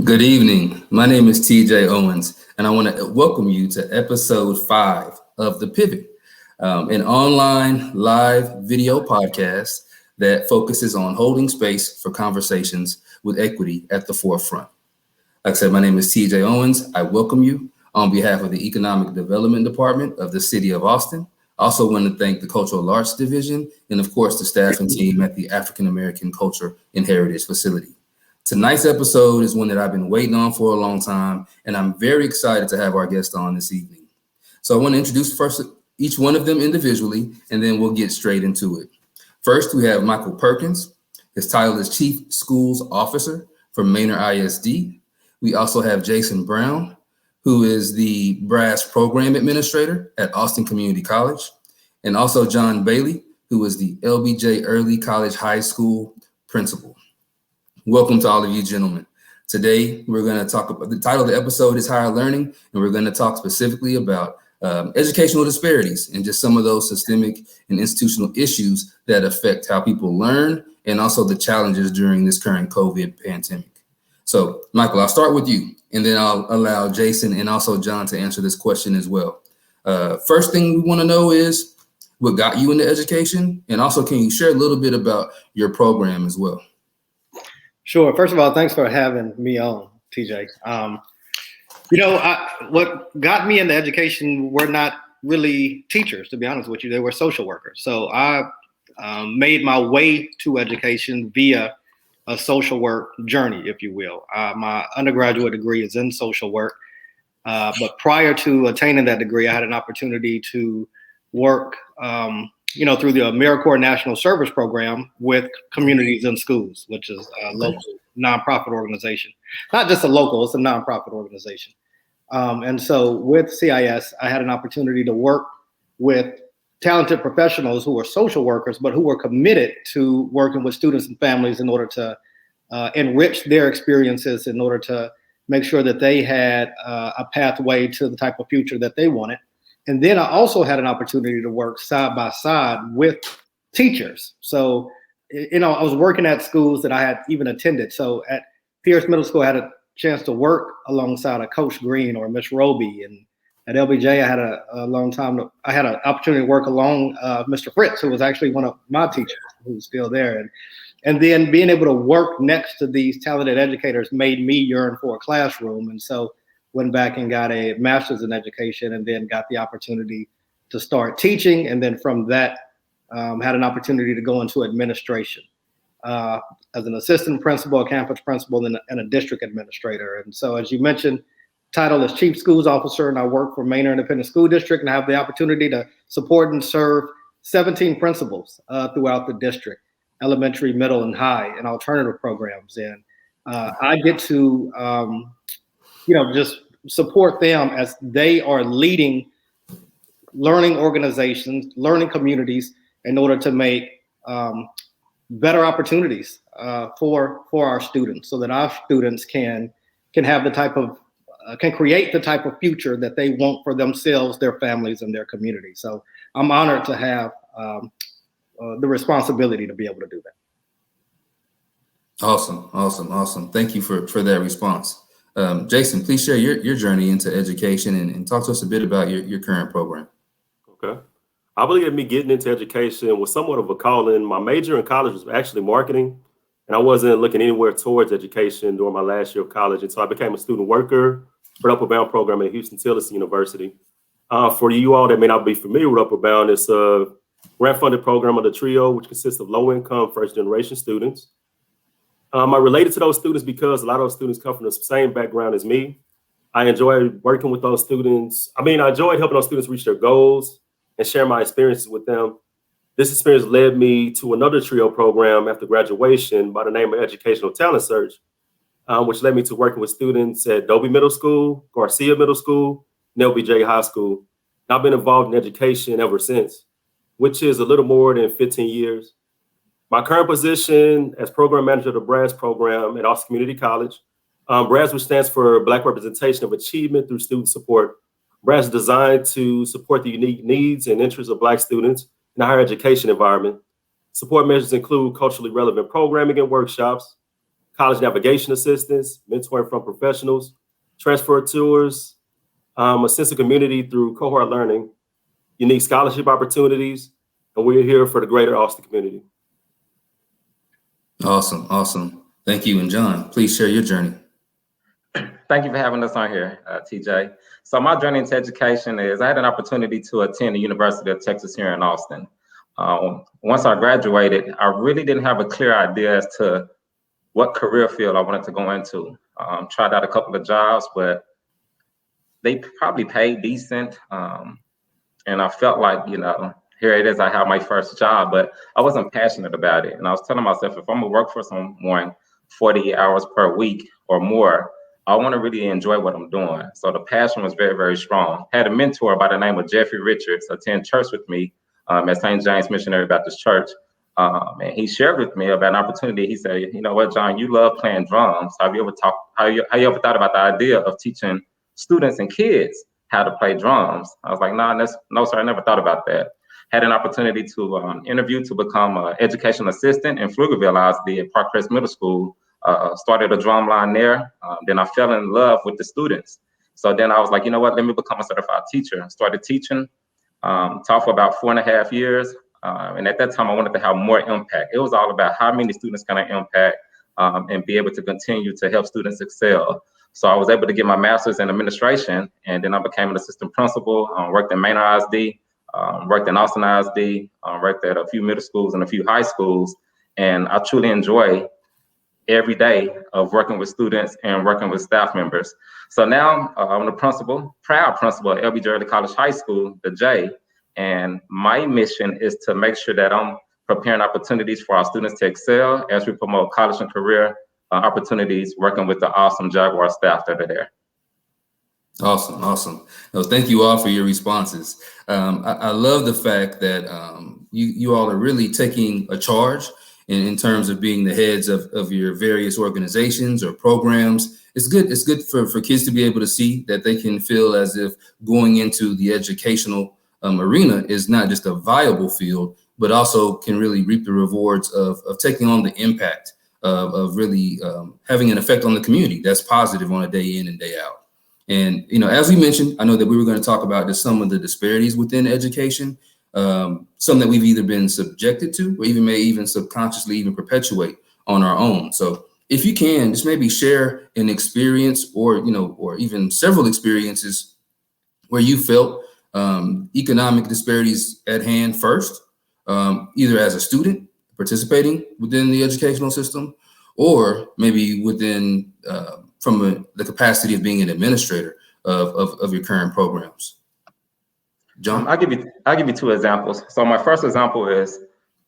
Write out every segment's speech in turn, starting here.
Good evening. My name is TJ Owens, and I want to welcome you to episode 5 of The Pivot, an online live video podcast that focuses on holding space for conversations with equity at the forefront. Like I said, my name is TJ Owens. I welcome you on behalf of the Economic Development Department of the City of Austin. I also want to thank the Cultural Arts Division and, of course, the staff and team at the African American Culture and Heritage Facility. Tonight's episode is one that I've been waiting on for a long time, and I'm very excited to have our guest on this evening. So I want to introduce first each one of them individually, and then we'll get straight into it. First, we have Michael Perkins. His title is Chief Schools Officer for Manor AISD. We also have Jason Brown, who is the B.R.A.S.S Program Administrator at Austin Community College, and also John Bailey, who is the LBJ Early College High School Principal. Welcome to all of you gentlemen. Today, we're going to talk about, the title of the episode is Higher Learning, and we're going to talk specifically about educational disparities and just some of those systemic and institutional issues that affect how people learn and also the challenges during this current COVID pandemic. So, Michael, I'll start with you, and then I'll allow Jason and also John to answer this question as well. First thing we want to know is what got you into education, and also can you share a little bit about your program as well? Sure. First of all, thanks for having me on, TJ. What got me into education were not really teachers, to be honest with you. They were social workers. So I made my way to education via a social work journey, if you will. My undergraduate degree is in social work. But prior to attaining that degree, I had an opportunity to work through the AmeriCorps National Service Program with Communities in Schools, which is a local nonprofit organization. Not just a local, it's a nonprofit organization. And so with CIS, I had an opportunity to work with talented professionals who were social workers, but who were committed to working with students and families in order to enrich their experiences, in order to make sure that they had a pathway to the type of future that they wanted. And then I also had an opportunity to work side by side with teachers. So, I was working at schools that I had even attended. So at Pierce Middle School, I had a chance to work alongside a Coach Green or Miss Roby. And at LBJ, I had I had an opportunity to work along Mr. Fritz, who was actually one of my teachers, who's still there. And then being able to work next to these talented educators made me yearn for a classroom. And so went back and got a master's in education, and then got the opportunity to start teaching. And then from that, had an opportunity to go into administration as an assistant principal, a campus principal, and a district administrator. And so, as you mentioned, title is Chief Schools Officer, and I work for Manor Independent School District, and I have the opportunity to support and serve 17 principals throughout the district, elementary, middle, and high, and alternative programs. And I get to, just support them as they are leading learning organizations, learning communities, in order to make better opportunities for our students, so that our students can have the type of can create the type of future that they want for themselves, their families, and their community. So I'm honored to have the responsibility to be able to do that. Awesome. Thank you for that response. Jason, please share your journey into education and talk to us a bit about your current program. Okay. I believe me getting into education was somewhat of a calling. My major in college was actually marketing, and I wasn't looking anywhere towards education during my last year of college. And so I became a student worker for the Upward Bound program at Houston-Tillotson University. For you all that may not be familiar with Upward Bound, it's a grant-funded program of the TRIO, which consists of low-income first-generation students. I related to those students because a lot of those students come from the same background as me. I enjoyed working with those students. I enjoyed helping those students reach their goals and share my experiences with them. This experience led me to another TRIO program after graduation by the name of Educational Talent Search, which led me to working with students at Dobie Middle School, Garcia Middle School, and LBJ High School. And I've been involved in education ever since, which is a little more than 15 years. My current position as program manager of the B.R.A.S.S program at Austin Community College. B.R.A.S.S, which stands for Black Representation of Achievement Through Student Support. B.R.A.S.S is designed to support the unique needs and interests of Black students in a higher education environment. Support measures include culturally relevant programming and workshops, college navigation assistance, mentoring from professionals, transfer tours, a sense of community through cohort learning, unique scholarship opportunities, and we're here for the greater Austin community. Awesome, awesome. Thank you. And John, please share your journey. Thank you for having us on here, TJ. So my journey into education is I had an opportunity to attend the University of Texas here in Austin. Once I graduated, I really didn't have a clear idea as to what career field I wanted to go into. Tried out a couple of jobs, but they probably paid decent. And I felt like, here it is, I have my first job, but I wasn't passionate about it. And I was telling myself, if I'm gonna work for someone 40 hours per week or more, I wanna really enjoy what I'm doing. So the passion was very, very strong. Had a mentor by the name of Jeffrey Richards attend church with me at St. James Missionary Baptist Church. And he shared with me about an opportunity. He said, you know what, John, you love playing drums. Have you ever thought about the idea of teaching students and kids how to play drums? I was like, no, sir, I never thought about that. Had an opportunity to interview to become an education assistant in Pflugerville AISD at Park Middle School. Started a drum line there. Then I fell in love with the students. So then I was like, you know what, let me become a certified teacher. Started teaching, taught for about 4.5 years. And at that time, I wanted to have more impact. It was all about how many students can I impact and be able to continue to help students excel. So I was able to get my master's in administration, and then I became an assistant principal, worked in Manor ISD, worked in Austin ISD, worked at a few middle schools and a few high schools. And I truly enjoy every day of working with students and working with staff members. So now I'm the proud principal at LBJ Early College High School, the J. And my mission is to make sure that I'm preparing opportunities for our students to excel as we promote college and career opportunities, working with the awesome Jaguar staff that are there. Awesome, awesome. No, thank you all for your responses. I love the fact that you all are really taking a charge in terms of being the heads of your various organizations or programs. It's good for kids to be able to see that they can feel as if going into the educational arena is not just a viable field, but also can really reap the rewards of taking on the impact of really having an effect on the community that's positive on a day in and day out. And, as we mentioned, I know that we were going to talk about just some of the disparities within education, some that we've either been subjected to or may even subconsciously even perpetuate on our own. So if you can, just maybe share an experience or even several experiences where you felt economic disparities at hand first, either as a student participating within the educational system, or maybe within from the capacity of being an administrator of your current programs. John? I'll give you two examples. So my first example is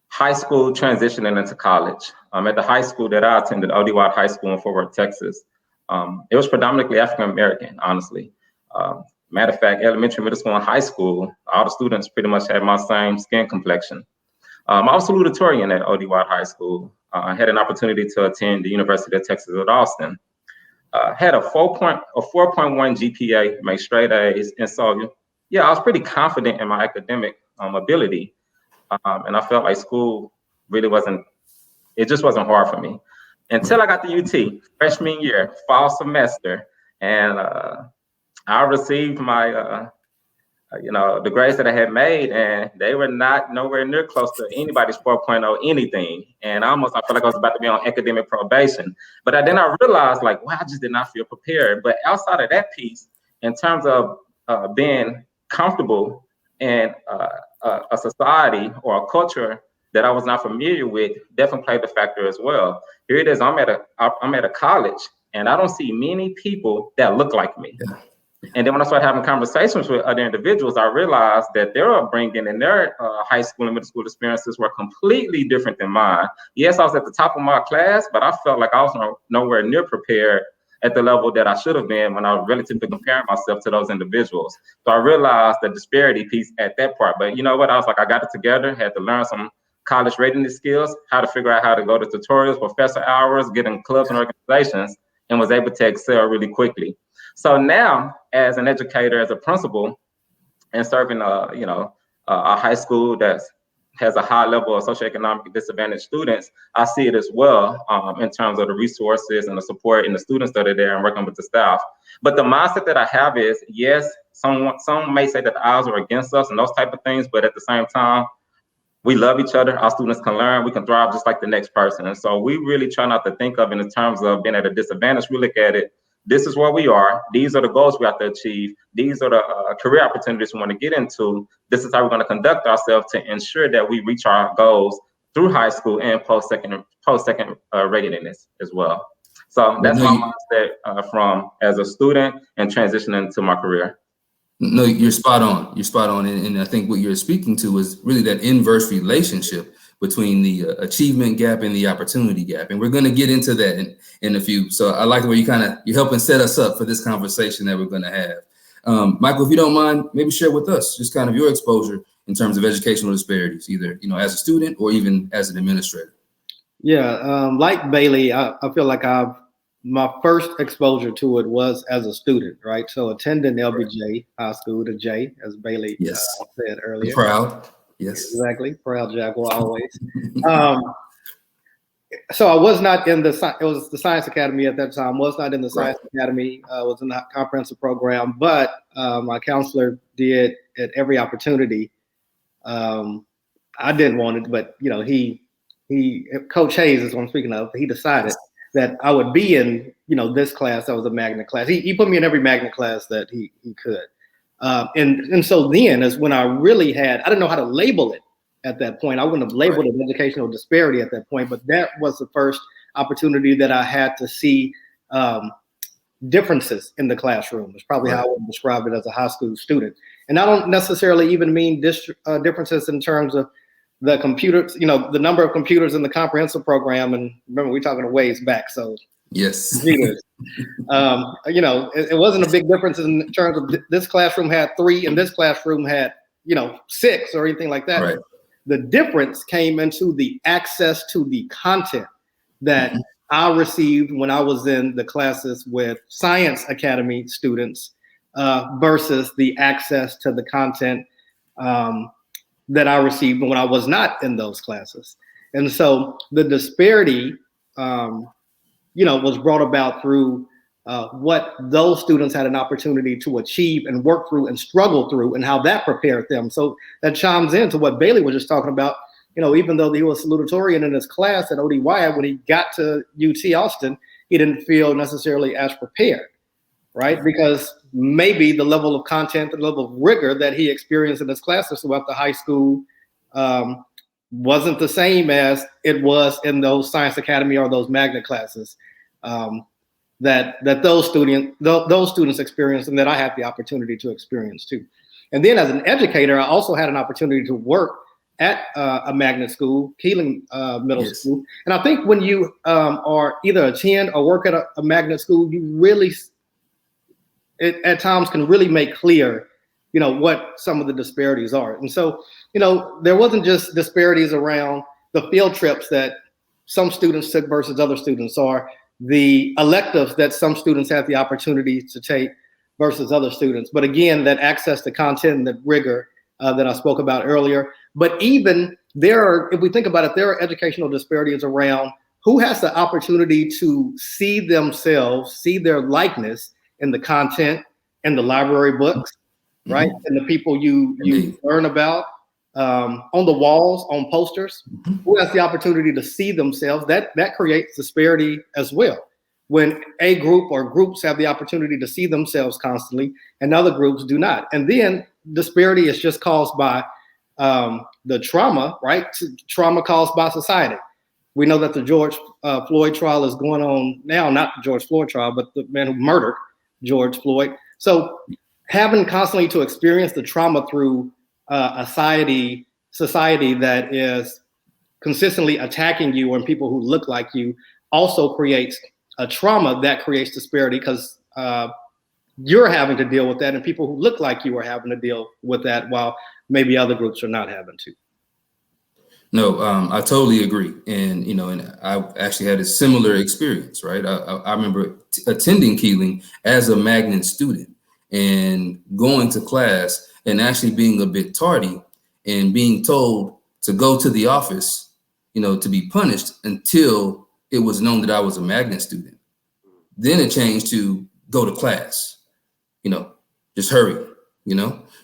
high school transitioning into college. At the high school that I attended, OD High School in Fort Worth, Texas. It was predominantly African American, honestly. Matter of fact, elementary, middle school, and high school, all the students pretty much had my same skin complexion. I was salutatorian at OD High School. I had an opportunity to attend the University of Texas at Austin. Had a 4.1 GPA, made straight A's, and so yeah, I was pretty confident in my academic ability, and I felt like school really wasn't hard for me until I got to UT freshman year, fall semester, and I received my the grades that I had made, and they were not nowhere near close to anybody's 4.0 anything. And I felt like I was about to be on academic probation. But then I realized, like, wow, I just did not feel prepared. But outside of that piece, in terms of being comfortable in a society or a culture that I was not familiar with, definitely played a factor as well. Here it is, I'm at a college, and I don't see many people that look like me. Yeah. And then when I started having conversations with other individuals, I realized that their upbringing and their high school and middle school experiences were completely different than mine. Yes, I was at the top of my class, but I felt like I was nowhere near prepared at the level that I should have been when I was relatively comparing myself to those individuals. So I realized the disparity piece at that part. But you know what? I was like, I got it together, had to learn some college readiness skills, how to figure out how to go to tutorials, professor hours, get in clubs and organizations, and was able to excel really quickly. So now, as an educator, as a principal, and serving a high school that's has a high level of socioeconomic disadvantaged students, I see it as well in terms of the resources and the support and the students that are there and working with the staff. But the mindset that I have is, yes, some may say that the odds are against us and those type of things, but at the same time, we love each other. Our students can learn. We can thrive just like the next person. And so we really try not to think of it in terms of being at a disadvantage. We look at it, this is where we are. These are the goals we have to achieve. These are the career opportunities we want to get into. This is how we're going to conduct ourselves to ensure that we reach our goals through high school and post-second readiness as well. So that's my mindset from as a student and transitioning to my career. No, you're spot on. You're spot on. And I think what you're speaking to is really that inverse relationship between the achievement gap and the opportunity gap. And we're going to get into that in a few. So I like the way you're helping set us up for this conversation that we're going to have. Michael, if you don't mind, maybe share with us just kind of your exposure in terms of educational disparities, either, as a student or even as an administrator. Yeah, like Bailey, I feel like my first exposure to it was as a student, right? So attending LBJ High School, the J, as Bailey said earlier. Proud, yes. Exactly, proud Jaguar always. So I was not in it was the Science Academy at that time, was not in the Science Academy, was in the comprehensive program, but my counselor did at every opportunity. I didn't want it, but Coach Hayes is what I'm speaking of. He decided that I would be in, this class that was a magnet class. He put me in every magnet class that he could. And so then is when I really I didn't know how to label it at that point. I wouldn't have labeled it educational disparity at that point, but that was the first opportunity that I had to see differences in the classroom. It's probably how I would describe it as a high school student. And I don't necessarily even mean differences in terms of the computers, the number of computers in the comprehensive program. And remember, we're talking a ways back. So yes, computers. It wasn't a big difference in terms of this classroom had 3 and this classroom had, 6 or anything like that. Right. The difference came into the access to the content that I received when I was in the classes with Science Academy students versus the access to the content that I received when I was not in those classes. And so the disparity, was brought about through what those students had an opportunity to achieve and work through and struggle through and how that prepared them. So that chimes into what Bailey was just talking about. Even though he was salutatorian in his class at ODY, when he got to UT Austin, he didn't feel necessarily as prepared, right? Because maybe the level of content, the level of rigor that he experienced in his classes throughout the high school wasn't the same as it was in those Science Academy or those magnet classes that those students experienced and that I had the opportunity to experience too. And then as an educator, I also had an opportunity to work at a magnet school, Keeling Middle School. And I think when you are either attend or work at a magnet school, you really, at times can really make clear, what some of the disparities are. And so, there wasn't just disparities around the field trips that some students took versus other students, or the electives that some students had the opportunity to take versus other students. But again, that access to content and that rigor that I spoke about earlier. But even if we think about it, there are educational disparities around who has the opportunity to see themselves, see their likeness in the content and the library books, right? And the people you learn about on the walls, on posters. Who has the opportunity to see themselves? That creates disparity as well. When a group or groups have the opportunity to see themselves constantly and other groups do not. And then disparity is just caused by the trauma, right? Trauma caused by society. We know that the George Floyd trial is going on now, not the George Floyd trial, but the man who murdered George Floyd. So having constantly to experience the trauma through a society that is consistently attacking you and people who look like you also creates a trauma that creates disparity, because you're having to deal with that and people who look like you are having to deal with that while maybe other groups are not having to. No, I totally agree. And, and I actually had a similar experience, right? I remember attending Keeling as a magnet student and going to class and actually being a bit tardy and being told to go to the office, to be punished until it was known that I was a magnet student. Then it changed to go to class, just hurry,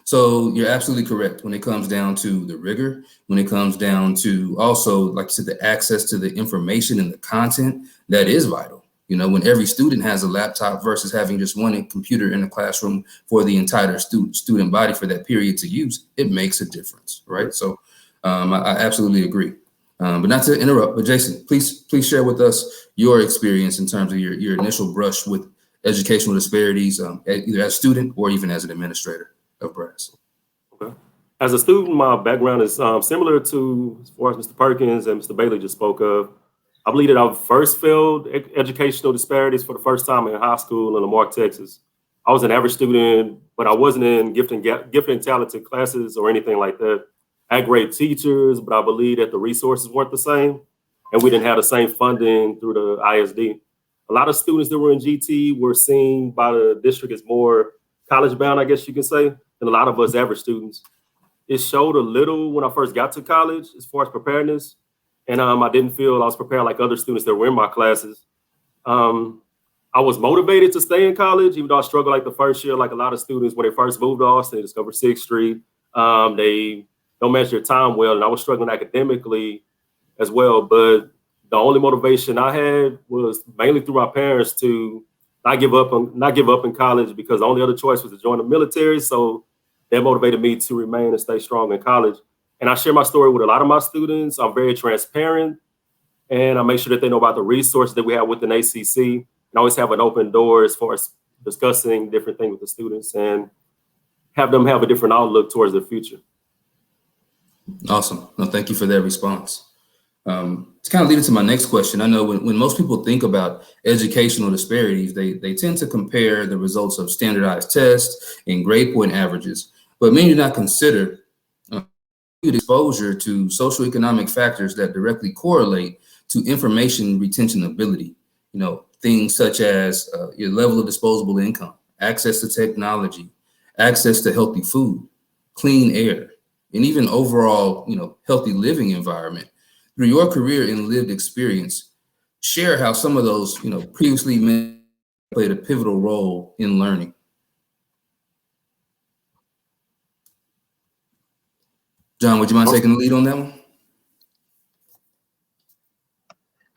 So you're absolutely correct when it comes down to the rigor, when it comes down to also, like I said, the access to the information and the content that is vital. When every student has a laptop versus having just one computer in the classroom for the entire student body for that period to use, it makes a difference, right? So I absolutely agree. But not to interrupt, but Jason, please share with us your experience in terms of your initial brush with educational disparities, either as a student or even as an administrator of B.R.A.S.S. Okay. As a student, my background is similar to as far as Mr. Perkins and Mr. Bailey just spoke of. I believe that I first felt educational disparities for the first time in high school in Lamar, Texas. I was an average student, but I wasn't in gifted and talented classes or anything like that. I had great teachers, but I believe that the resources weren't the same, and we didn't have the same funding through the AISD. A lot of students that were in GT were seen by the district as more college bound, I guess you can say, than a lot of us average students. It showed a little when I first got to college as far as preparedness. And I didn't feel I was prepared like other students that were in my classes. I was motivated to stay in college, even though I struggled like the first year, like a lot of students when they first moved to Austin, they discovered 6th Street. They don't measure your time well. And I was struggling academically as well. But the only motivation I had was mainly through my parents to not give up in college, because the only other choice was to join the military. So that motivated me to remain and stay strong in college. And I share my story with a lot of my students. I'm very transparent, and I make sure that they know about the resources that we have within ACC. And I always have an open door as far as discussing different things with the students and have them have a different outlook towards their future. Awesome. No, thank you for that response. It's kind of leading to my next question. I know when most people think about educational disparities, they tend to compare the results of standardized tests and grade point averages, but many do not consider exposure to socioeconomic factors that directly correlate to information retention ability. Things such as your level of disposable income, access to technology, access to healthy food, clean air, and even overall, healthy living environment. Through your career and lived experience, share how some of those, previously played a pivotal role in learning. John, would you mind taking the lead on that one?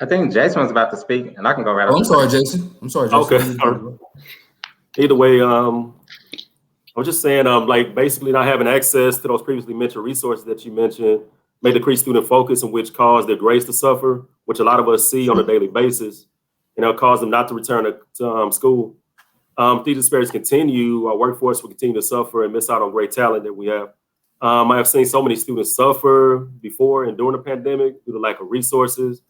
I think Jason was about to speak, and I can go right. I'm sorry, Jason. Okay. Either way, I was just saying, like basically not having access to those previously mentioned resources that you mentioned may decrease student focus, and which cause their grades to suffer, which a lot of us see on a daily basis, and it'll cause them not to return to school. If these disparities continue, our workforce will continue to suffer and miss out on great talent that we have. I have seen so many students suffer before and during the pandemic due to lack of resources.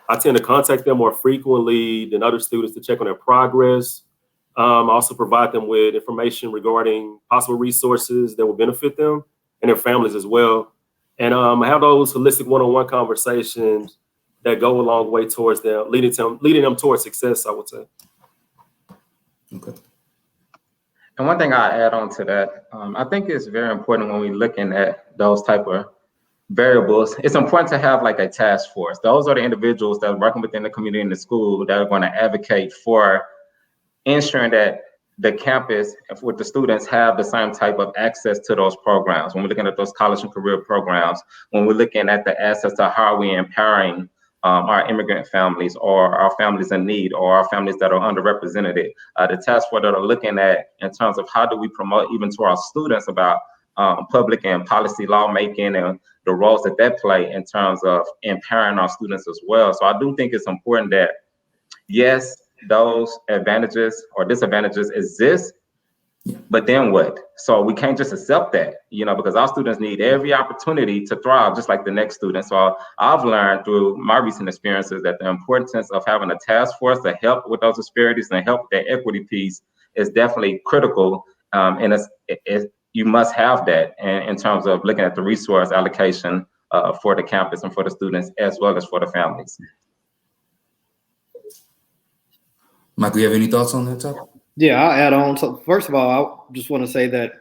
I tend to contact them more frequently than other students to check on their progress. I also provide them with information regarding possible resources that will benefit them and their families as well. And I have those holistic one-on-one conversations that go a long way towards them, leading them towards success, I would say. Okay. And one thing I add on to that, I think it's very important when we're looking at those type of variables. It's important to have like a task force. Those are the individuals that are working within the community and the school that are going to advocate for ensuring that the campus with the students have the same type of access to those programs. When we're looking at those college and career programs, when we're looking at the access to how are we empowering our immigrant families or our families in need or our families that are underrepresented, the task force that are looking at in terms of how do we promote even to our students about public and policy lawmaking and the roles that play in terms of empowering our students as well. So I do think it's important that, yes, those advantages or disadvantages exist, but then what? So we can't just accept that, because our students need every opportunity to thrive, just like the next student. So I've learned through my recent experiences that the importance of having a task force to help with those disparities and help that equity piece is definitely critical. And you must have that in terms of looking at the resource allocation for the campus and for the students, as well as for the families. Michael, you have any thoughts on that topic? Yeah, I'll add on. So first of all, I just want to say that,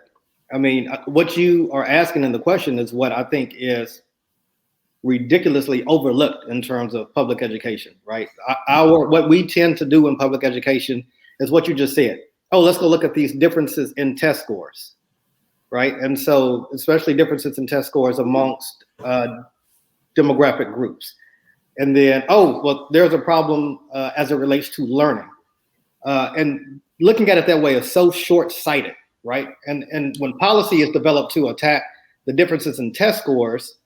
what you are asking in the question is what I think is ridiculously overlooked in terms of public education, right? What we tend to do in public education is what you just said. Oh, let's go look at these differences in test scores, right? And so, especially differences in test scores amongst demographic groups. And then, oh, well, there's a problem as it relates to learning. And looking at it that way is so short-sighted, right? And when policy is developed to attack the differences in test scores,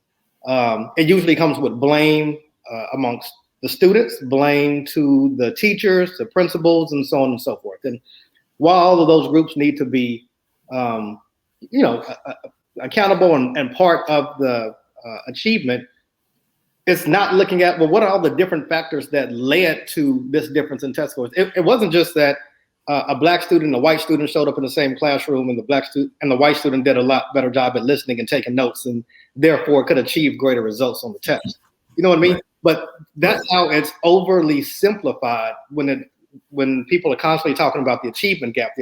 it usually comes with blame amongst the students, blame to the teachers, the principals, and so on and so forth. And while all of those groups need to be, accountable and part of the achievement, it's not looking at, well, what are all the different factors that led to this difference in test scores? It wasn't just that a black student and a white student showed up in the same classroom, and the black student and the white student did a lot better job at listening and taking notes, and therefore could achieve greater results on the test. You know what I mean? Right. But that's how it's overly simplified when people are constantly talking about the achievement gap,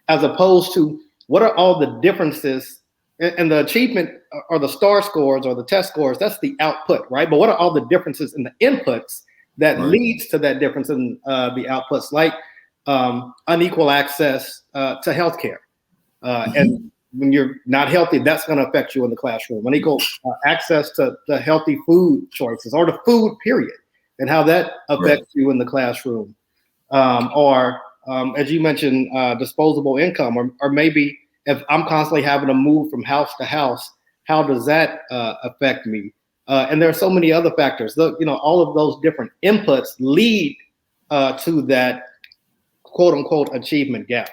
as opposed to what are all the differences. And the achievement or the STAR scores or the test scores, that's the output, right? But what are all the differences in the inputs that leads to that difference in the outputs, like unequal access to healthcare. And when you're not healthy, that's going to affect you in the classroom. Unequal access to healthy food choices or the food period, and how that affects you in the classroom. Or as you mentioned, disposable income, or maybe if I'm constantly having to move from house to house, how does that affect me? And there are so many other factors. All of those different inputs lead to that quote unquote achievement gap.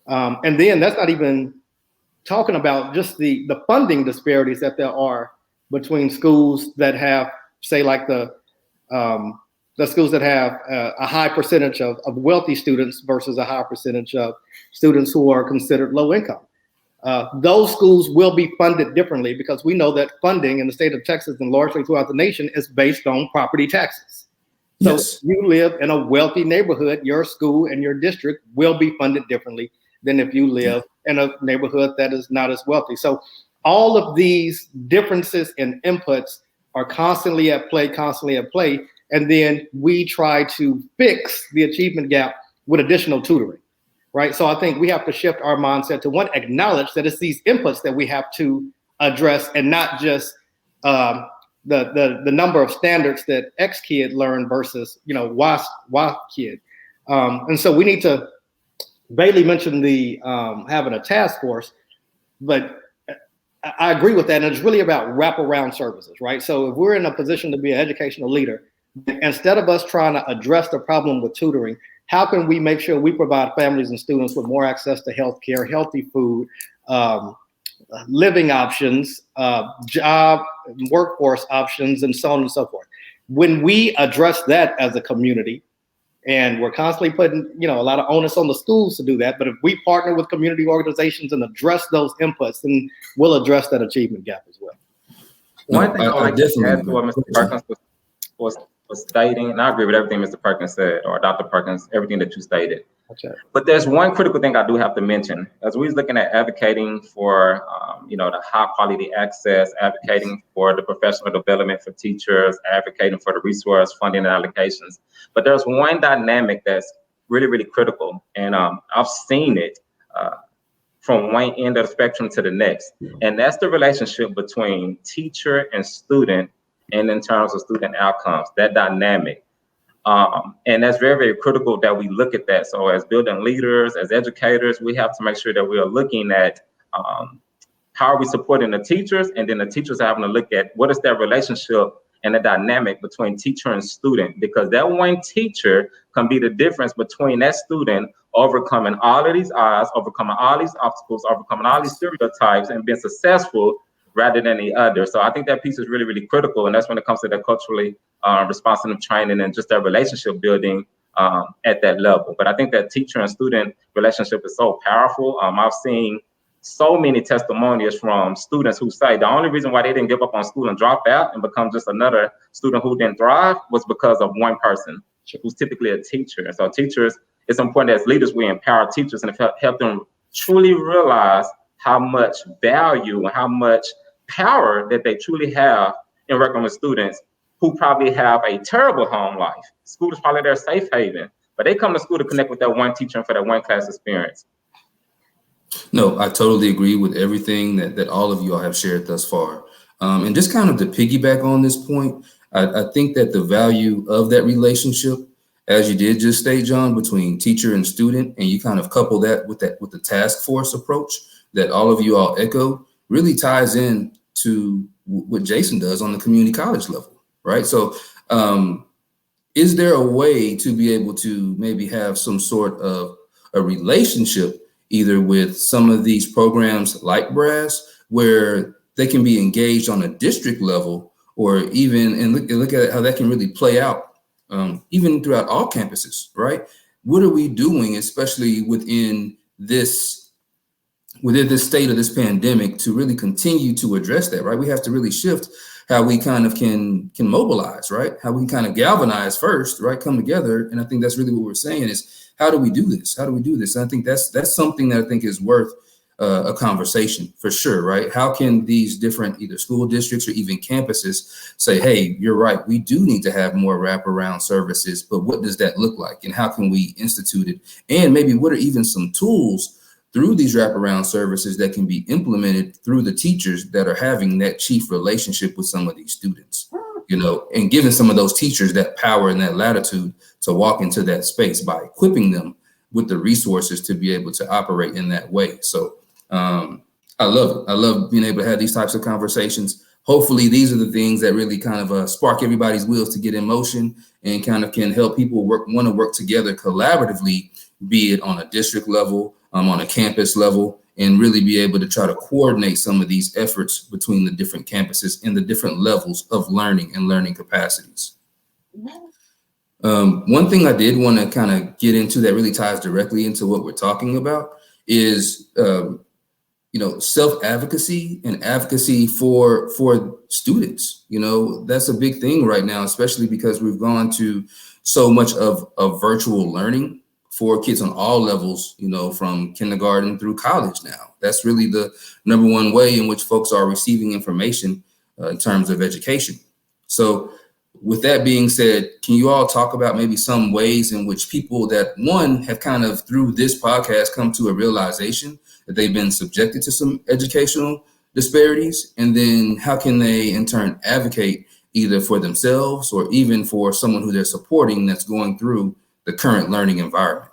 And then that's not even talking about just the funding disparities that there are between schools that have, say, like the schools that have a high percentage of wealthy students versus a high percentage of students who are considered low income. Those schools will be funded differently because we know that funding in the state of Texas and largely throughout the nation is based on property taxes. So if you live in a wealthy neighborhood, your school and your district will be funded differently than if you live in a neighborhood that is not as wealthy. So all of these differences in inputs are constantly at play. And then we try to fix the achievement gap with additional tutoring. Right. So I think we have to shift our mindset to one, acknowledge that it's these inputs that we have to address, and not just the number of standards that X kid learned versus, Y kid. And so we need to, Bailey mentioned the having a task force, but I agree with that. And it's really about wraparound services. Right. So if we're in a position to be an educational leader, instead of us trying to address the problem with tutoring, how can we make sure we provide families and students with more access to healthcare, healthy food, living options, job, workforce options, and so on and so forth? When we address that as a community, and we're constantly putting, a lot of onus on the schools to do that, but if we partner with community organizations and address those inputs, then we'll address that achievement gap as well. One thing I like to add to what Mr. Perkins was stating, and I agree with everything Mr. Perkins said, or Dr. Perkins, everything that you stated. Okay. But there's one critical thing I do have to mention. As we was looking at advocating for, the high quality access, advocating for the professional development for teachers, advocating for the resource funding and allocations. But there's one dynamic that's really, really critical. And I've seen it from one end of the spectrum to the next. And that's the relationship between teacher and student, and in terms of student outcomes, that dynamic. And that's very, very critical that we look at that. So as building leaders, as educators, we have to make sure that we are looking at how are we supporting the teachers, and then the teachers are having to look at what is that relationship and the dynamic between teacher and student, because that one teacher can be the difference between that student overcoming all of these odds, overcoming all these obstacles, overcoming all these stereotypes, and being successful rather than the other. So I think that piece is really, really critical. And that's when it comes to that culturally responsive training and just that relationship building at that level. But I think that teacher and student relationship is so powerful. I've seen so many testimonials from students who say the only reason why they didn't give up on school and drop out and become just another student who didn't thrive was because of one person who's typically a teacher. And so teachers, it's important as leaders, we empower teachers and help them truly realize how much value and how much power that they truly have in working with students who probably have a terrible home life. School is probably their safe haven, but they come to school to connect with that one teacher and for that one class experience. No, I totally agree with everything that all of you all have shared thus far. And just kind of to piggyback on this point, I think that the value of that relationship, as you did just state, John, between teacher and student, and you kind of couple that with the task force approach that all of you all echo, really ties in to what Jason does on the community college level, right? So is there a way to be able to maybe have some sort of a relationship either with some of these programs like B.R.A.S.S, where they can be engaged on a district level, or even, and look at how that can really play out even throughout all campuses, right? What are we doing, especially within this state of this pandemic, to really continue to address that, right? We have to really shift how we kind of can mobilize, right? How we can kind of galvanize first, right? Come together. And I think that's really what we're saying is, how do we do this? How do we do this? And I think that's something that I think is worth a conversation for sure, right? How can these different either school districts or even campuses say, hey, you're right, we do need to have more wraparound services, but what does that look like? And how can we institute it? And maybe what are even some tools through these wraparound services that can be implemented through the teachers that are having that chief relationship with some of these students, you know, and giving some of those teachers that power and that latitude to walk into that space by equipping them with the resources to be able to operate in that way. So I love it. I love being able to have these types of conversations. Hopefully these are the things that really kind of spark everybody's wheels to get in motion and kind of can help people want to work together collaboratively, be it on a district level, on a campus level, and really be able to try to coordinate some of these efforts between the different campuses and the different levels of learning and learning capacities. One thing I did want to kind of get into that really ties directly into what we're talking about is, you know, self-advocacy and advocacy for students. You know, that's a big thing right now, especially because we've gone to so much of virtual learning for kids on all levels, you know, from kindergarten through college now. That's really the number one way in which folks are receiving information in terms of education. So with that being said, can you all talk about maybe some ways in which people that, one, have kind of through this podcast come to a realization that they've been subjected to some educational disparities, and then how can they in turn advocate either for themselves or even for someone who they're supporting that's going through the current learning environment?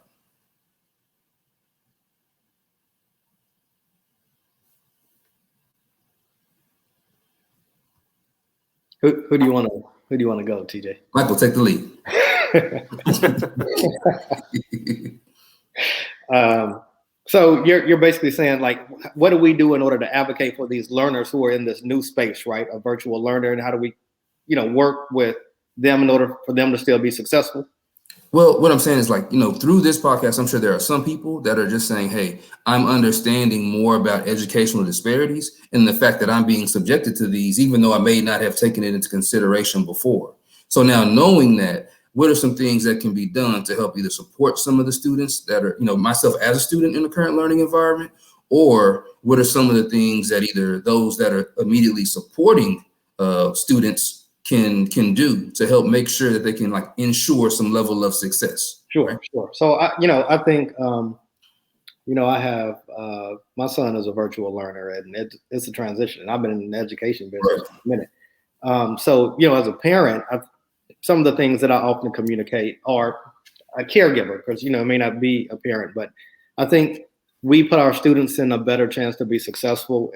Who do you want to go, TJ? Michael, take the lead. So you're basically saying, like, what do we do in order to advocate for these learners who are in this new space, right? A virtual learner, and how do we, you know, work with them in order for them to still be successful? Well, what I'm saying is, like, you know, through this podcast, I'm sure there are some people that are just saying, hey, I'm understanding more about educational disparities and the fact that I'm being subjected to these, even though I may not have taken it into consideration before. So now knowing that, what are some things that can be done to help either support some of the students that are, you know, myself as a student in the current learning environment, or what are some of the things that either those that are immediately supporting students can do to help make sure that they can, like, ensure some level of success? Sure, right? sure. So I think I have my son is a virtual learner, and it's a transition. And I've been in the education business for a minute. So, you know, as a parent, some of the things that I often communicate are a caregiver, because, you know, it may not be a parent, but I think we put our students in a better chance to be successful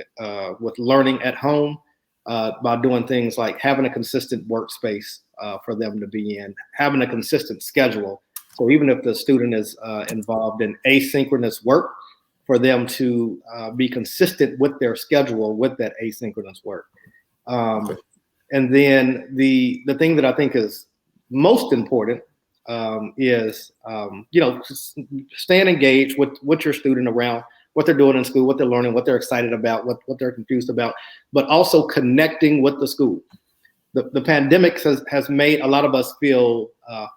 with learning at home by doing things like having a consistent workspace for them to be in, having a consistent schedule. So even if the student is involved in asynchronous work, for them to be consistent with their schedule with that asynchronous work. And then the thing that I think is most important is, you know, staying engaged with your student around what they're doing in school, what they're learning, what they're excited about, what they're confused about, but also connecting with the school. The pandemic has made a lot of us feel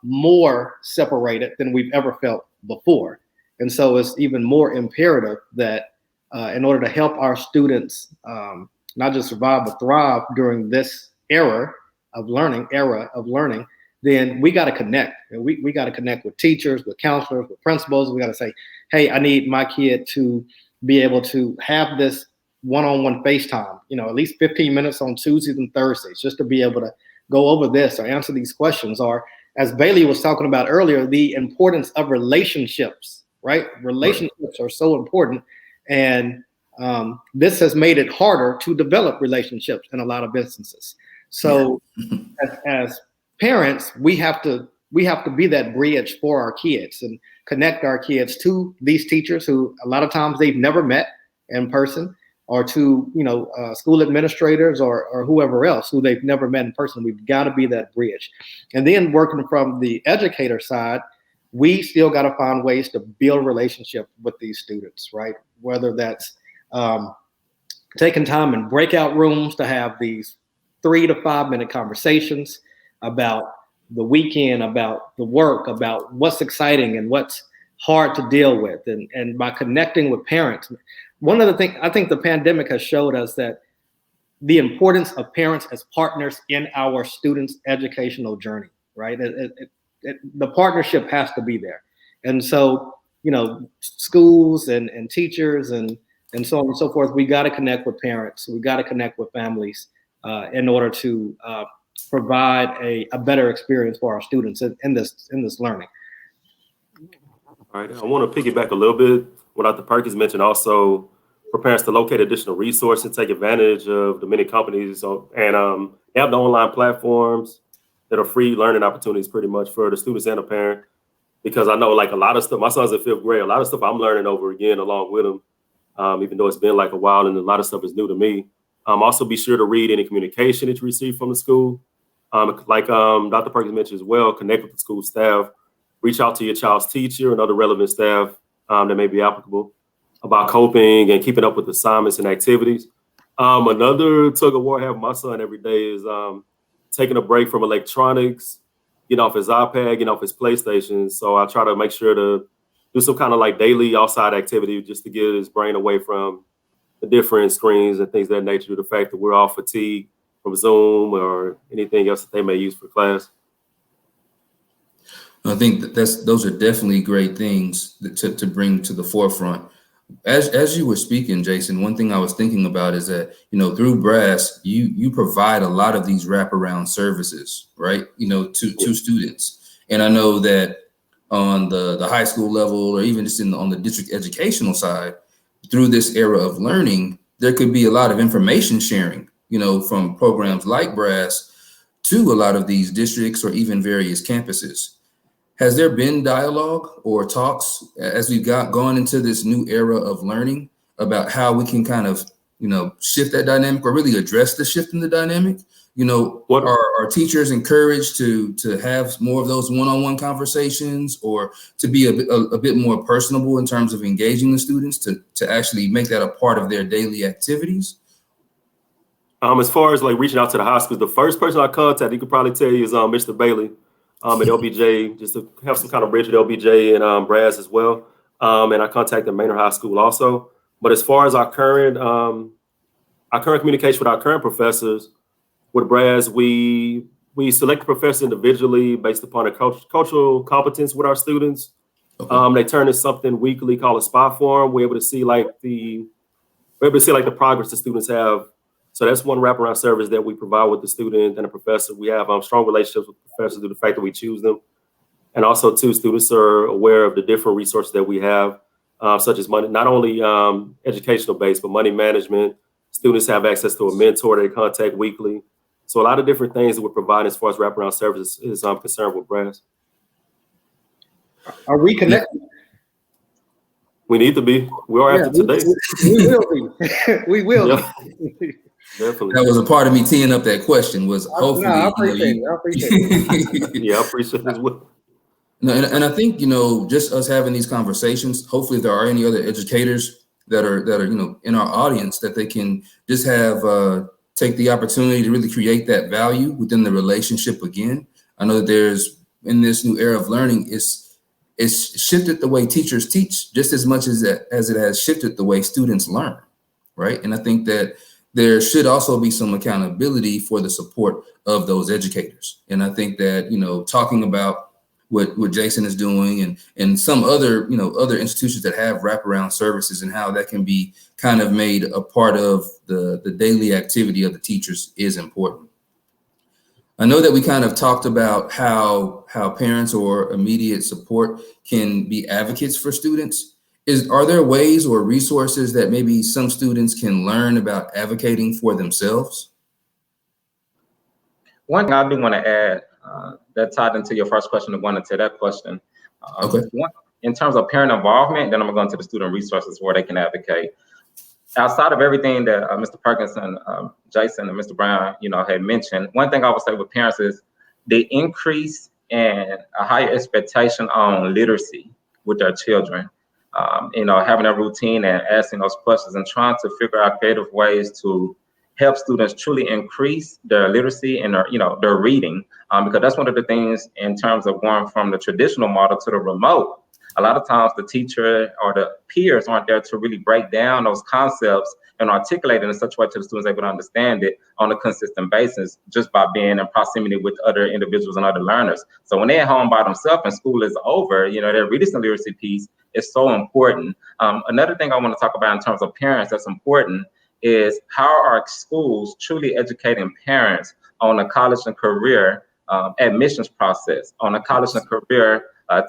more separated than we've ever felt before. And so it's even more imperative that in order to help our students not just survive, but thrive during this era of learning, then we got to connect. And we got to connect with teachers, with counselors, with principals. We got to say, hey, I need my kid to be able to have this one-on-one FaceTime, at least 15 minutes on Tuesdays and Thursdays, just to be able to go over this or answer these questions. Or as Bailey was talking about earlier, the importance of relationships, right? Relationships are so important. And this has made it harder to develop relationships in a lot of instances. So as parents, we have to be that bridge for our kids and connect our kids to these teachers who a lot of times they've never met in person, or to school administrators or whoever else who they've never met in person. We've got to be that bridge. And then working from the educator side, we still got to find ways to build relationship with these students, right? Whether that's taking time in breakout rooms to have these 3 to 5 minute conversations about the weekend, about the work, about what's exciting and what's hard to deal with, and by connecting with parents. One of the things I think the pandemic has showed us, that the importance of parents as partners in our students' educational journey, right? The partnership has to be there. And so, schools and teachers and so on and so forth, we got to connect with parents. We got to connect with families in order to provide a better experience for our students in this learning. All right, I want to piggyback a little bit what Dr. Perkins mentioned, also for parents to locate additional resources and take advantage of the many companies and they have the online platforms that are free learning opportunities pretty much for the students and the parent. Because I know like a lot of stuff, my son's in 5th grade, a lot of stuff I'm learning over again along with him, even though it's been like a while and a lot of stuff is new to me. Also be sure to read any communication that you receive from the school. Like Dr. Perkins mentioned as well, connect with the school staff, reach out to your child's teacher and other relevant staff that may be applicable about coping and keeping up with assignments and activities. Another tug of war I have with my son every day is taking a break from electronics, getting off his iPad, getting off his PlayStation. So I try to make sure to do some kind of like daily outside activity just to get his brain away from the different screens and things of that nature, the fact that we're all fatigued from Zoom or anything else that they may use for class. I think those are definitely great things to bring to the forefront. As you were speaking, Jason, one thing I was thinking about is that, through B.R.A.S.S, you provide a lot of these wraparound services, right? To students. And I know that on the high school level, or even just on the district educational side, through this era of learning, there could be a lot of information sharing, from programs like B.R.A.S.S to a lot of these districts or even various campuses. Has there been dialogue or talks as we've gone into this new era of learning about how we can kind of, shift that dynamic or really address the shift in the dynamic? What are teachers encouraged to have more of those one-on-one conversations, or to be a bit more personable in terms of engaging the students to actually make that a part of their daily activities? As far as like reaching out to the hospitals, the first person I contacted, you could probably tell you, is Mr. Bailey at LBJ, just to have some kind of bridge with LBJ and B.R.A.S.S as well. And I contacted Manor High School also. But as far as our current communication with our current professors, with B.R.A.S S, we select the professor individually based upon a cultural competence with our students. Okay. They turn in something weekly called a spot form. We're able to see like the progress the students have. So that's one wraparound service that we provide with the student and the professor. We have strong relationships with professors due to the fact that we choose them. And also, too, students are aware of the different resources that we have, such as money, not only educational based, but money management. Students have access to a mentor they contact weekly. So a lot of different things that we're providing as far as wraparound services is concerned with B.R.A.S.S. Are we connected? We need to be. We are after today. We will be. We will yeah. be. Definitely. That was a part of me teeing up that question, was hopefully. I appreciate it. Yeah, I appreciate it as well. No, and I think, just us having these conversations, hopefully if there are any other educators that are in our audience, that they can just have take the opportunity to really create that value within the relationship again. I know that there's, in this new era of learning, it's shifted the way teachers teach just as much as it has shifted the way students learn, right? And I think that there should also be some accountability for the support of those educators. And I think that, talking about what Jason is doing and some other, other institutions that have wraparound services and how that can be kind of made a part of the daily activity of the teachers is important. I know that we kind of talked about how parents or immediate support can be advocates for students. Are there ways or resources that maybe some students can learn about advocating for themselves? One thing I do want to add that tied into your first question and going into that question. Okay. In terms of parent involvement, then I'm going to go into the student resources where they can advocate. Outside of everything that Mr. Perkins and Jason and Mr. Brown, had mentioned, one thing I would say with parents is the increase in a higher expectation on literacy with their children. Having a routine and asking those questions and trying to figure out creative ways to help students truly increase their literacy and their reading, because that's one of the things in terms of going from the traditional model to the remote. A lot of times the teacher or the peers aren't there to really break down those concepts and articulate it in such a way to the students able to understand it on a consistent basis just by being in proximity with other individuals and other learners. So when they're at home by themselves and school is over, their reading and literacy piece is so important. Another thing I want to talk about in terms of parents that's important is how are schools truly educating parents on a college and career admissions process, on a college and career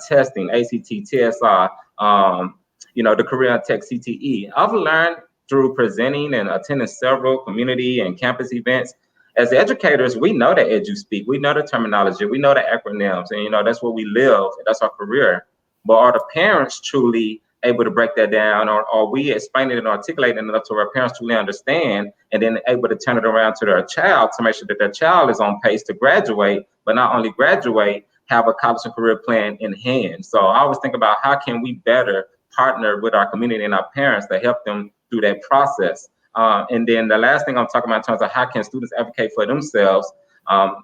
testing, ACT, TSI, the Career and Tech CTE. I've learned through presenting and attending several community and campus events. As educators, we know the edu-speak, we know the terminology, we know the acronyms, and that's what we live, that's our career. But are the parents truly able to break that down, or are we explaining and articulating enough to our parents to really understand, and then able to turn it around to their child to make sure that their child is on pace to graduate, but not only graduate, have a college and career plan in hand. So I always think about how can we better partner with our community and our parents to help them through that process. And then the last thing I'm talking about in terms of how can students advocate for themselves,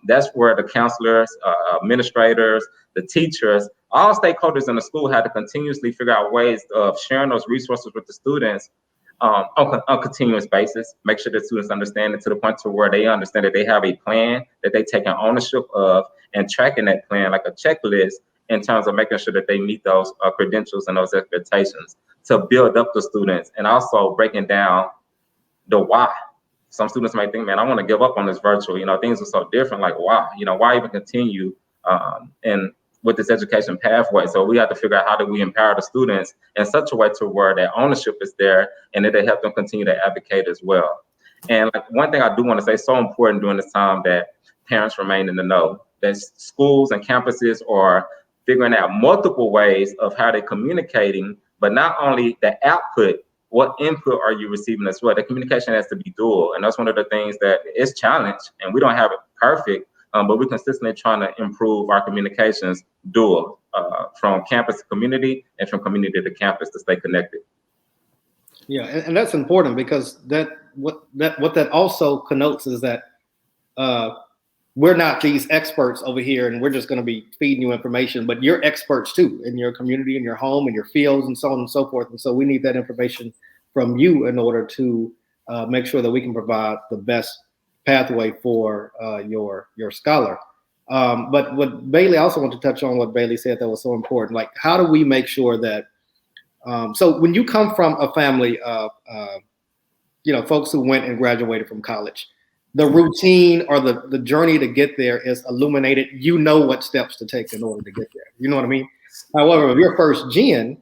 that's where the counselors, administrators, the teachers, all stakeholders in the school had to continuously figure out ways of sharing those resources with the students on a continuous basis, make sure that students understand it to the point to where they understand that they have a plan that they take an ownership of and tracking that plan like a checklist in terms of making sure that they meet those credentials and those expectations to build up the students, and also breaking down the why. Some students might think, man, I want to give up on this virtual, things are so different, like why, why even continue and with this education pathway? So we have to figure out how do we empower the students in such a way to where their ownership is there and that they help them continue to advocate as well. And like one thing I do want to say, so important during this time that parents remain in the know, that schools and campuses are figuring out multiple ways of how they're communicating, but not only the output, what input are you receiving as well? The communication has to be dual. And that's one of the things that is challenged, and we don't have it perfect, but we're consistently trying to improve our communications dual from campus to community and from community to campus to stay connected. Yeah, and that's important because what that also connotes is that we're not these experts over here and we're just going to be feeding you information, but you're experts too in your community, in your home, in your fields, and so on and so forth. And so we need that information from you in order to make sure that we can provide the best pathway for your scholar. But what Bailey, I also want to touch on what Bailey said that was so important. Like, how do we make sure that, so when you come from a family of, folks who went and graduated from college, the routine or the journey to get there is illuminated. You know what steps to take in order to get there. You know what I mean? However, if you're first gen,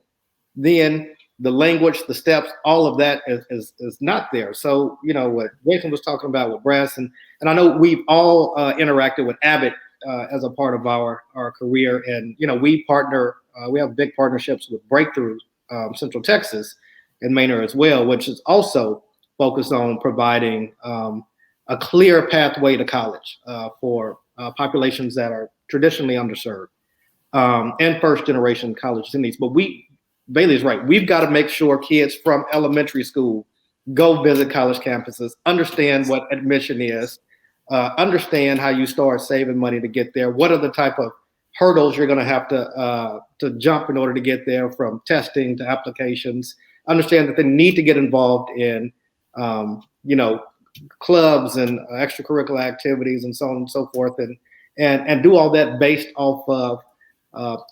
then the language, the steps, all of that is not there. So, what Jason was talking about with B.R.A.S.S, and I know we've all interacted with Abbott as a part of our career. And, we partner, we have big partnerships with Breakthrough Central Texas and Manor as well, which is also focused on providing a clear pathway to college for populations that are traditionally underserved and first generation college attendees. But Bailey's right. We've got to make sure kids from elementary school go visit college campuses, understand what admission is, understand how you start saving money to get there. What are the type of hurdles you're going to have to jump in order to get there, from testing to applications. Understand that they need to get involved in, clubs and extracurricular activities and so on and so forth, and do all that based off of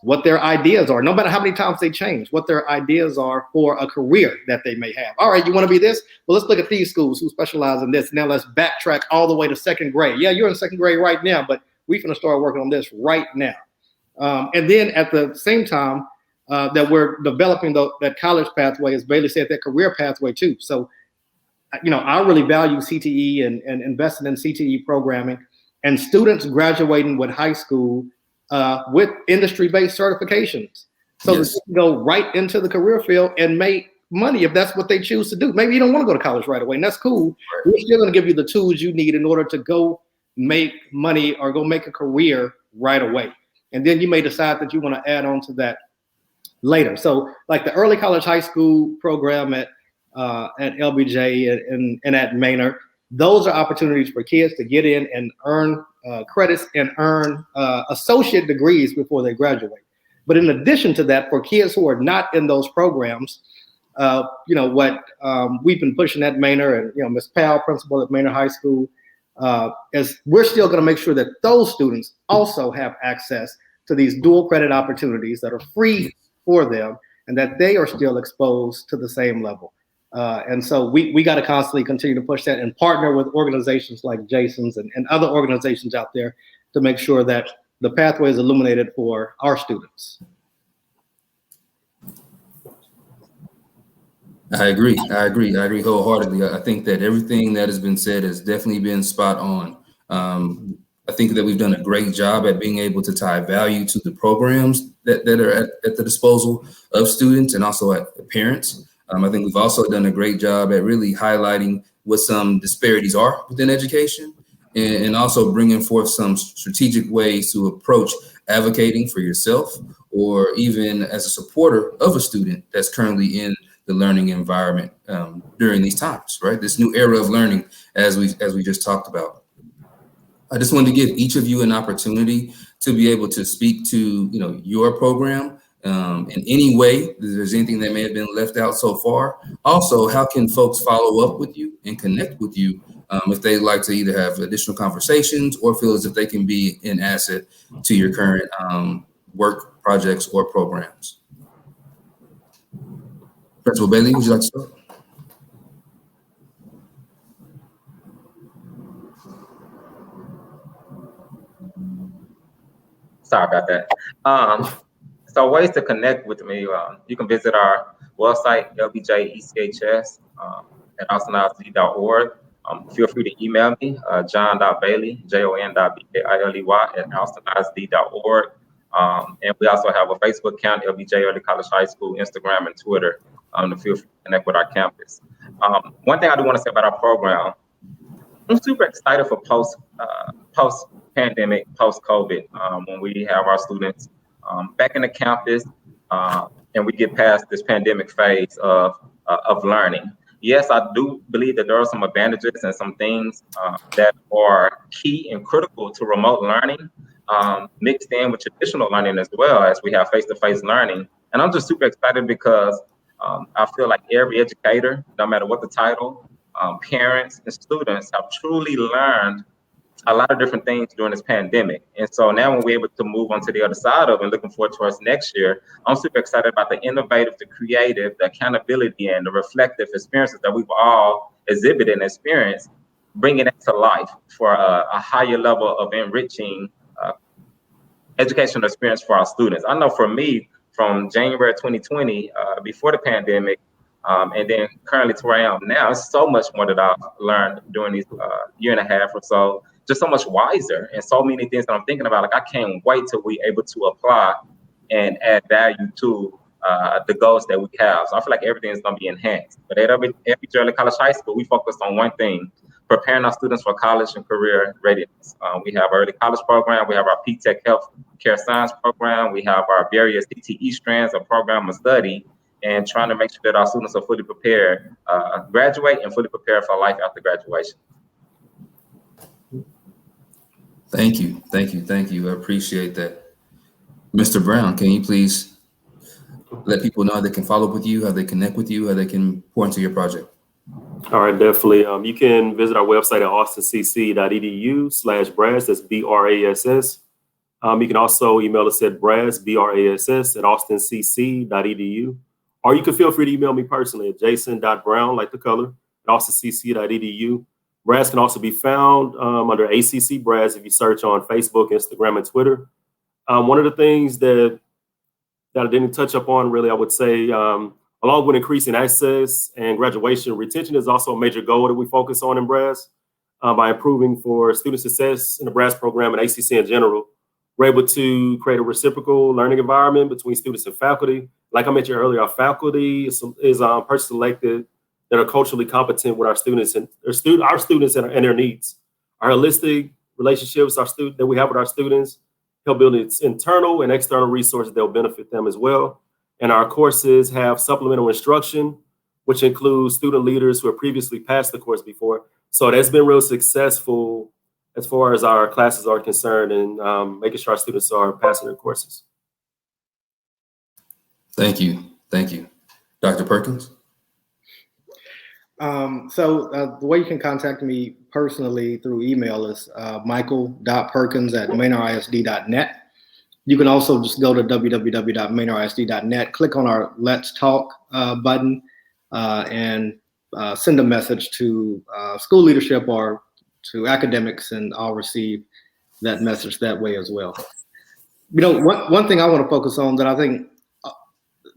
what their ideas are, no matter how many times they change, what their ideas are for a career that they may have. All right, you want to be this? Well, let's look at these schools who specialize in this. Now let's backtrack all the way to second grade. Yeah, you're in second grade right now, but we're going to start working on this right now. And then at the same time that we're developing that college pathway, as Bailey said, that career pathway too. So, I really value CTE and investing in CTE programming and students graduating with high school with industry-based certifications. So yes, that they can go right into the career field and make money if that's what they choose to do. Maybe you don't want to go to college right away, and that's cool. We're still going to give you the tools you need in order to go make money or go make a career right away. And then you may decide that you want to add on to that later. So like the early college high school program at LBJ and at Manor, those are opportunities for kids to get in and earn credits and earn associate degrees before they graduate. But in addition to that, for kids who are not in those programs, what we've been pushing at Manor, and Ms. Powell, principal at Manor High School, is we're still going to make sure that those students also have access to these dual credit opportunities that are free for them, and that they are still exposed to the same level. And so we got to constantly continue to push that and partner with organizations like Jason's and other organizations out there to make sure that the pathway is illuminated for our students. I agree wholeheartedly. I think that everything that has been said has definitely been spot on. I think that we've done a great job at being able to tie value to the programs that are at the disposal of students and also at parents. I think we've also done a great job at really highlighting what some disparities are within education and also bringing forth some strategic ways to approach advocating for yourself or even as a supporter of a student that's currently in the learning environment during these times, right? This new era of learning, as we just talked about. I just wanted to give each of you an opportunity to be able to speak to, your program in any way. If there's anything that may have been left out so far. Also, how can folks follow up with you and connect with you if they'd like to either have additional conversations or feel as if they can be an asset to your current work projects or programs? Principal Bailey, would you like to start? Sorry about that. So ways to connect with me, you can visit our website, lbjechs at austinISD.org. Feel free to email me, john.bailey, jon.bailey at austinISD.org. And we also have a Facebook account, LBJ Early College High School, Instagram, and Twitter, to feel free to connect with our campus. One thing I do want to say about our program, I'm super excited for post-pandemic, post-COVID, when we have our students back in the campus and we get past this pandemic phase of learning. Yes, I do believe that there are some advantages and some things that are key and critical to remote learning, mixed in with traditional learning as well as we have face-to-face learning. And I'm just super excited because I feel like every educator, no matter what the title, parents and students have truly learned a lot of different things during this pandemic. And so now when we're able to move on to the other side of it and looking forward towards next year, I'm super excited about the innovative, the creative, the accountability, and the reflective experiences that we've all exhibited and experienced, bringing it to life for a higher level of enriching educational experience for our students. I know for me, from January 2020, before the pandemic, and then currently to where I am now, it's so much more that I've learned during these year and a half or so, just so much wiser and so many things that I'm thinking about. Like, I can't wait till we're able to apply and add value to the goals that we have. So I feel like everything is going to be enhanced. But at every Early College High School, we focus on one thing: preparing our students for college and career readiness. We have our early college program. We have our P-Tech Health Care Science program. We have our various CTE strands of program of study, and trying to make sure that our students are fully prepared, graduate and fully prepared for life after graduation. Thank you. I appreciate that. Mr. Brown, can you please let people know how they can follow up with you, how they connect with you, how they can pour into your project? All right, definitely. You can visit our website at austincc.edu/BRASS. That's B.R.A.S.S. You can also email us at BRASS, B.R.A.S.S, at austincc.edu. Or you can feel free to email me personally at jason.brown, like the color, at austincc.edu. BRASS can also be found under ACC BRASS if you search on Facebook, Instagram, and Twitter. One of the things that I didn't touch upon really, I would say, along with increasing access and graduation, retention is also a major goal that we focus on in BRASS. By improving for student success in the BRASS program and ACC in general, we're able to create a reciprocal learning environment between students and faculty. Like I mentioned earlier, our faculty is person-selected that are culturally competent with our students and our students and their needs. Our holistic relationships that we have with our students help build its internal and external resources that will benefit them as well. And our courses have supplemental instruction, which includes student leaders who have previously passed the course before. So that's been real successful as far as our classes are concerned and making sure our students are passing their courses. Thank you. Thank you. Dr. Perkins? The way you can contact me personally through email is michael.perkins@manorisd.net. You can also just go to www.manorisd.net, click on our Let's Talk button, and send a message to school leadership or to academics, and I'll receive that message that way as well. You know, one thing I want to focus on that I think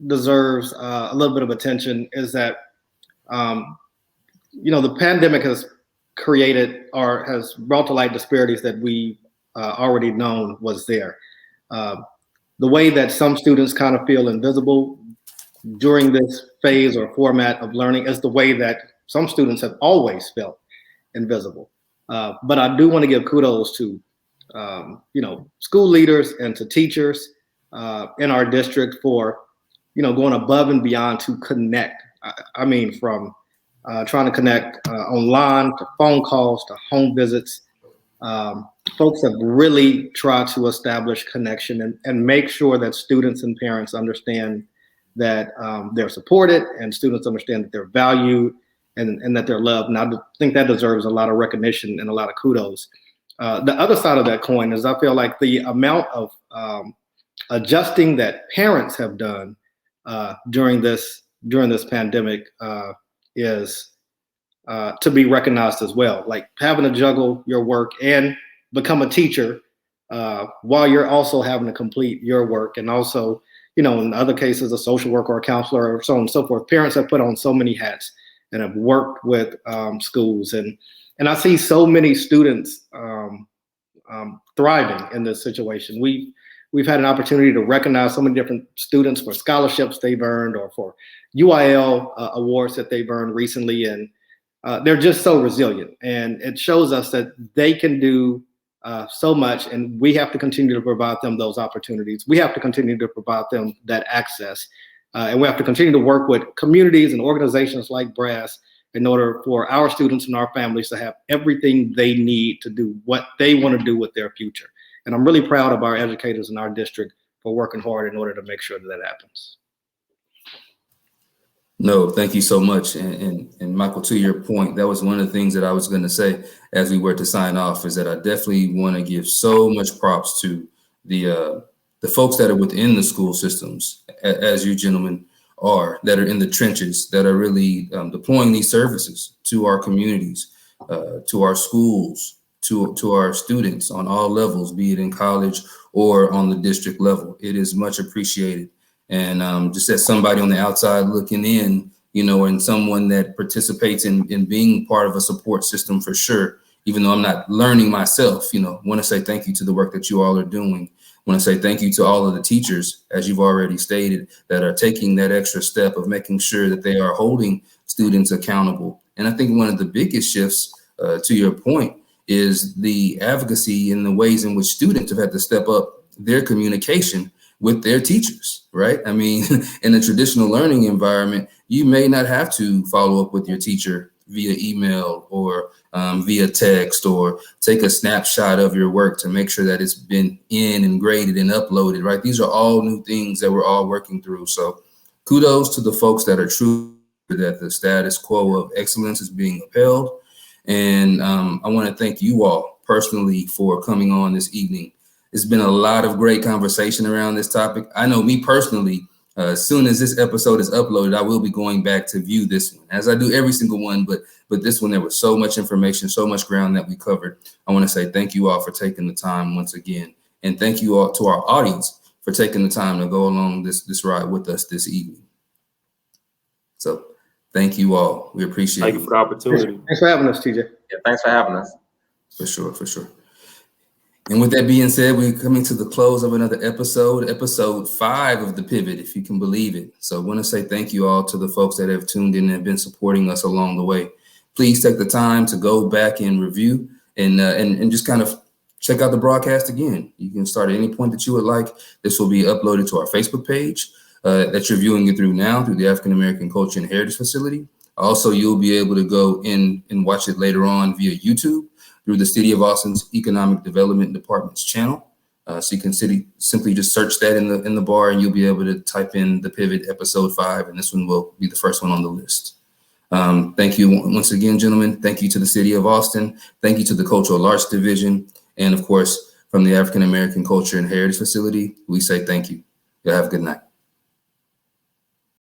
deserves a little bit of attention is that the pandemic has created or has brought to light disparities that we already known was there. The way that some students kind of feel invisible during this phase or format of learning is the way that some students have always felt invisible. But I do want to give kudos to school leaders and to teachers in our district for going above and beyond to connect. I mean, from trying to connect online to phone calls to home visits. Folks have really tried to establish connection and make sure that students and parents understand that they're supported and students understand that they're valued and that they're loved. And I think that deserves a lot of recognition and a lot of kudos. The other side of that coin is I feel like the amount of adjusting that parents have done during this pandemic is to be recognized as well. Like having to juggle your work and become a teacher while you're also having to complete your work, and also, in other cases, a social worker or a counselor or so on and so forth. Parents have put on so many hats and have worked with schools, and I see so many students thriving in this situation. We've had an opportunity to recognize so many different students for scholarships they've earned or for UIL awards that they've earned recently, and they're just so resilient. And it shows us that they can do so much, and we have to continue to provide them those opportunities. We have to continue to provide them that access, and we have to continue to work with communities and organizations like B.R.A.S.S in order for our students and our families to have everything they need to do what they want to do with their future. And I'm really proud of our educators in our district for working hard in order to make sure that happens. No, thank you so much. And Michael, to your point, that was one of the things that I was going to say as we were to sign off, is that I definitely want to give so much props to the folks that are within the school systems, as you gentlemen are, that are in the trenches, that are really deploying these services to our communities, to our schools, to our students on all levels, be it in college or on the district level. It is much appreciated. And just as somebody on the outside looking in, and someone that participates in being part of a support system for sure, even though I'm not learning myself, want to say thank you to the work that you all are doing. Want to say thank you to all of the teachers, as you've already stated, that are taking that extra step of making sure that they are holding students accountable. And I think one of the biggest shifts, to your point, is the advocacy in the ways in which students have had to step up their communication with their teachers, right? I mean, in a traditional learning environment, you may not have to follow up with your teacher via email or via text, or take a snapshot of your work to make sure that it's been in and graded and uploaded, right? These are all new things that we're all working through. So kudos to the folks that are truly that the status quo of excellence is being upheld. And I want to thank you all personally for coming on this evening. It's been a lot of great conversation around this topic. I know me personally, as soon as this episode is uploaded, I will be going back to view this one, as I do every single one. But this one, there was so much information, so much ground that we covered. I want to say thank you all for taking the time once again. And thank you all to our audience for taking the time to go along this ride with us this evening. So thank you all. We appreciate it. Thank you for the opportunity. Thanks for having us, TJ. Yeah, thanks for having us. For sure, for sure. And with that being said, we're coming to the close of another episode 5 of The Pivot, if you can believe it. So I want to say thank you all to the folks that have tuned in and have been supporting us along the way. Please take the time to go back and review and just kind of check out the broadcast again. You can start at any point that you would like. This will be uploaded to our Facebook page that you're viewing it through now through the African American Culture and Heritage Facility. Also, you'll be able to go in and watch it later on via YouTube through the City of Austin's Economic Development Department's channel. So you can simply just search that in the bar, and you'll be able to type in The Pivot episode 5, and this one will be the first one on the list. Thank you once again, gentlemen. Thank you to the City of Austin. Thank you to the Cultural Arts Division. And of course, from the African American Culture and Heritage Facility, we say thank you. Y'all have a good night.